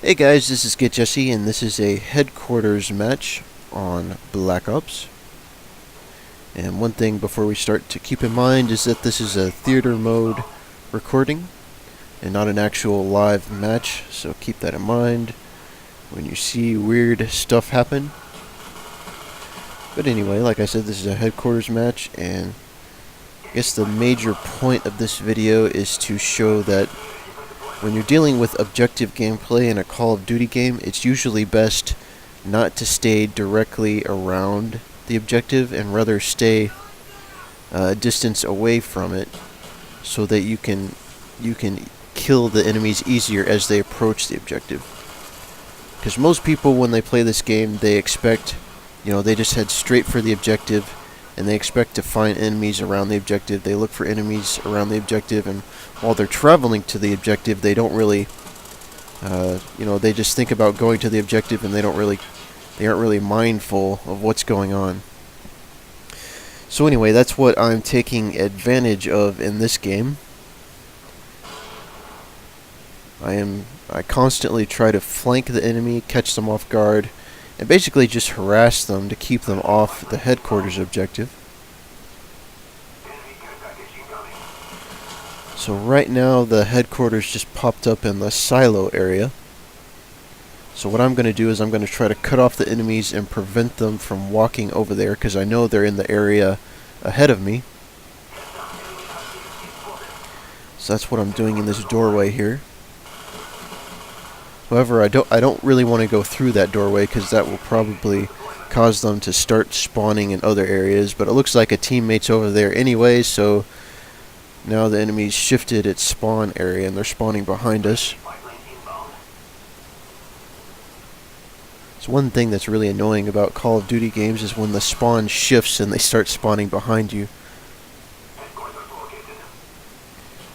Hey guys, this is GetJesse, and this is a headquarters match on Black Ops. And one thing before we start to keep in mind is that this is a theater mode recording and not an actual live match, so keep that in mind when you see weird stuff happen. But anyway, like I said, this is a headquarters match, and I guess the major point of this video is to show that when you're dealing with objective gameplay in a Call of Duty game, it's usually best not to stay directly around the objective and rather stay a distance away from it so that you can kill the enemies easier as they approach the objective. Because most people, when they play this game, they expect, they just head straight for the objective and they expect to find enemies around the objective. They look for enemies around the objective, and while they're traveling to the objective, they don't really, they just think about going to the objective, and they aren't really mindful of what's going on. So anyway, that's what I'm taking advantage of in this game. I constantly try to flank the enemy, catch them off guard, and basically just harass them to keep them off the headquarters objective. So right now the headquarters just popped up in the silo area. So what I'm going to do is I'm going to try to cut off the enemies and prevent them from walking over there, because I know they're in the area ahead of me. So that's what I'm doing in this doorway here. However, I don't really want to go through that doorway, because that will probably cause them to start spawning in other areas. But it looks like a teammate's over there anyway, so now the enemy's shifted its spawn area and they're spawning behind us. So one thing that's really annoying about Call of Duty games is when the spawn shifts and they start spawning behind you.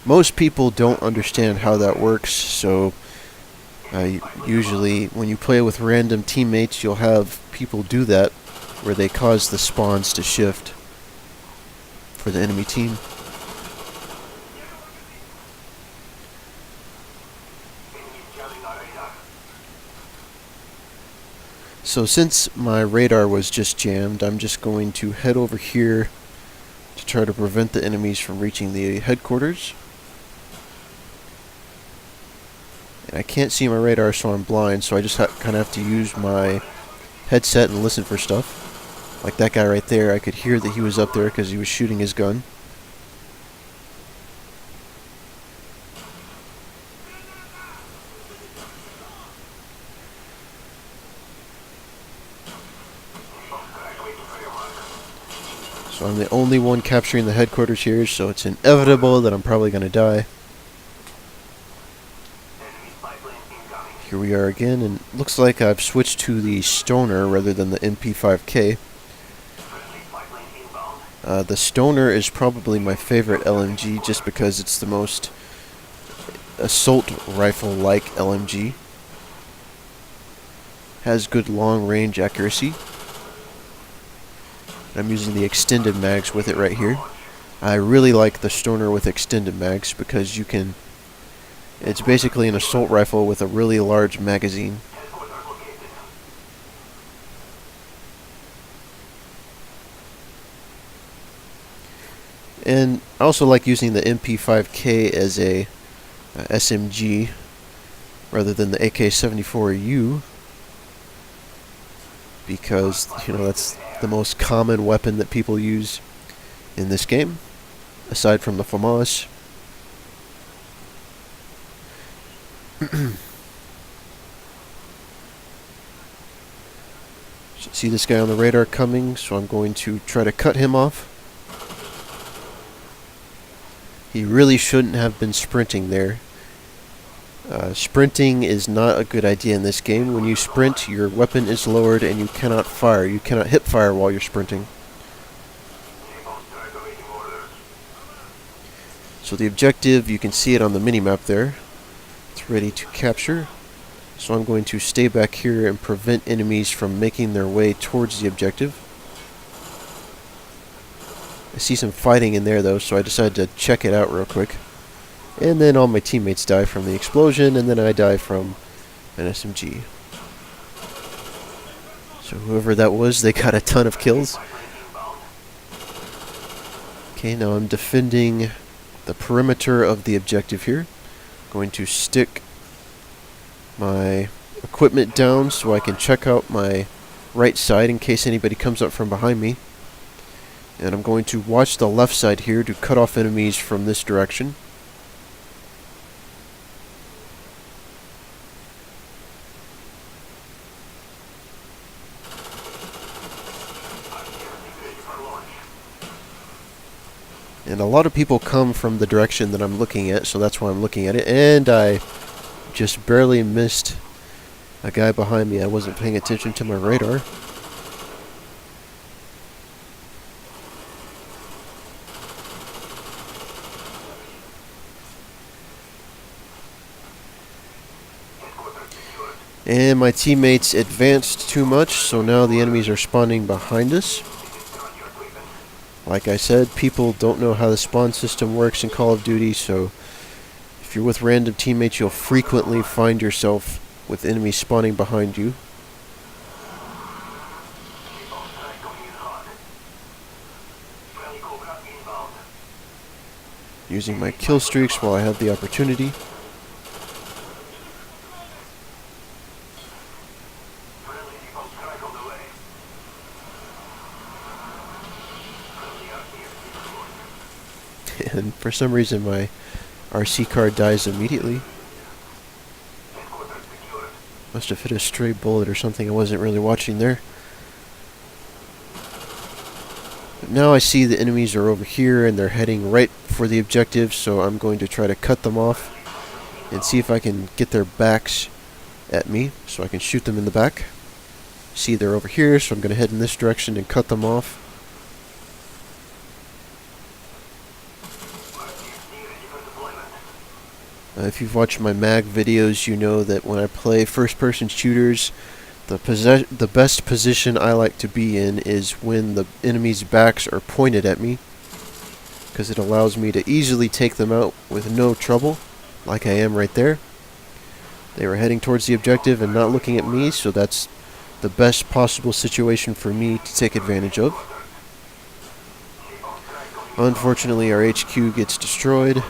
Most people don't understand how that works, so usually when you play with random teammates, you'll have people do that, where they cause the spawns to shift for the enemy team. So since my radar was just jammed, I'm just going to head over here to try to prevent the enemies from reaching the headquarters. And I can't see my radar, so I'm blind, so I just kind of have to use my headset and listen for stuff. Like that guy right there, I could hear that he was up there because he was shooting his gun. So I'm the only one capturing the headquarters here, so it's inevitable that I'm probably going to die. Here we are again, and it looks like I've switched to the Stoner rather than the MP5K. The Stoner is probably my favorite LMG just because it's the most assault rifle-like LMG. Has good long-range accuracy. I'm using the extended mags with it right here. I really like the Stoner with extended mags because it's basically an assault rifle with a really large magazine. And I also like using the MP5K as a SMG rather than the AK-74U, because that's the most common weapon that people use in this game, aside from the FAMAS. See this guy on the radar coming, so I'm going to try to cut him off. He really shouldn't have been sprinting there. Sprinting is not a good idea in this game. When you sprint, your weapon is lowered and you cannot fire. You cannot hip fire while you're sprinting. So the objective, you can see it on the minimap there. It's ready to capture. So I'm going to stay back here and prevent enemies from making their way towards the objective. I see some fighting in there though, so I decided to check it out real quick. And then all my teammates die from the explosion, and then I die from an SMG. So whoever that was, they got a ton of kills. Okay, now I'm defending the perimeter of the objective here. Going to stick my equipment down so I can check out my right side in case anybody comes up from behind me. And I'm going to watch the left side here to cut off enemies from this direction. And a lot of people come from the direction that I'm looking at, so that's why I'm looking at it. And I just barely missed a guy behind me. I wasn't paying attention to my radar. And my teammates advanced too much, so now the enemies are spawning behind us. Like I said, people don't know how the spawn system works in Call of Duty, so if you're with random teammates, you'll frequently find yourself with enemies spawning behind you. Using my kill streaks while I have the opportunity. And for some reason my RC card dies immediately. Must have hit a stray bullet or something. I wasn't really watching there. But now I see the enemies are over here and they're heading right for the objective, so I'm going to try to cut them off and see if I can get their backs at me so I can shoot them in the back. See, they're over here, so I'm going to head in this direction and cut them off. If you've watched my mag videos, you know that when I play first-person shooters, the best position I like to be in is when the enemy's backs are pointed at me, because it allows me to easily take them out with no trouble, like I am right there. They were heading towards the objective and not looking at me, so that's the best possible situation for me to take advantage of. Unfortunately, our HQ gets destroyed.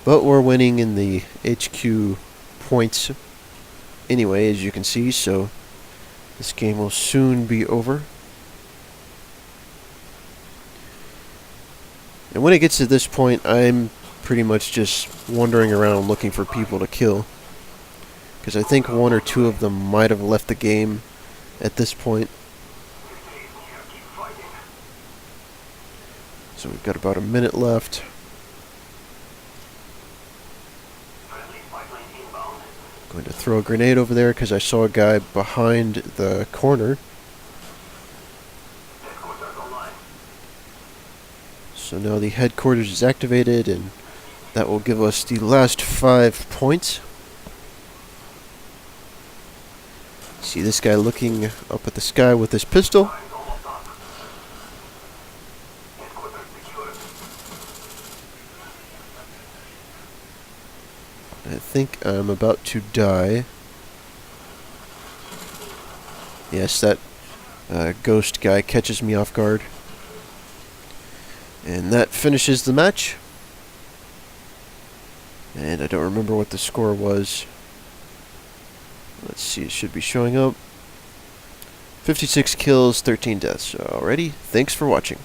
But we're winning in the HQ points anyway, as you can see, so this game will soon be over. And when it gets to this point, I'm pretty much just wandering around looking for people to kill, because I think one or two of them might have left the game at this point. So we've got about a minute left. Going to throw a grenade over there because I saw a guy behind the corner. So now the headquarters is activated, and that will give us the last 5 points. See this guy looking up at the sky with his pistol. I think I'm about to die. Yes, that ghost guy catches me off guard. And that finishes the match. And I don't remember what the score was. Let's see, it should be showing up. 56 kills, 13 deaths. Alrighty, thanks for watching.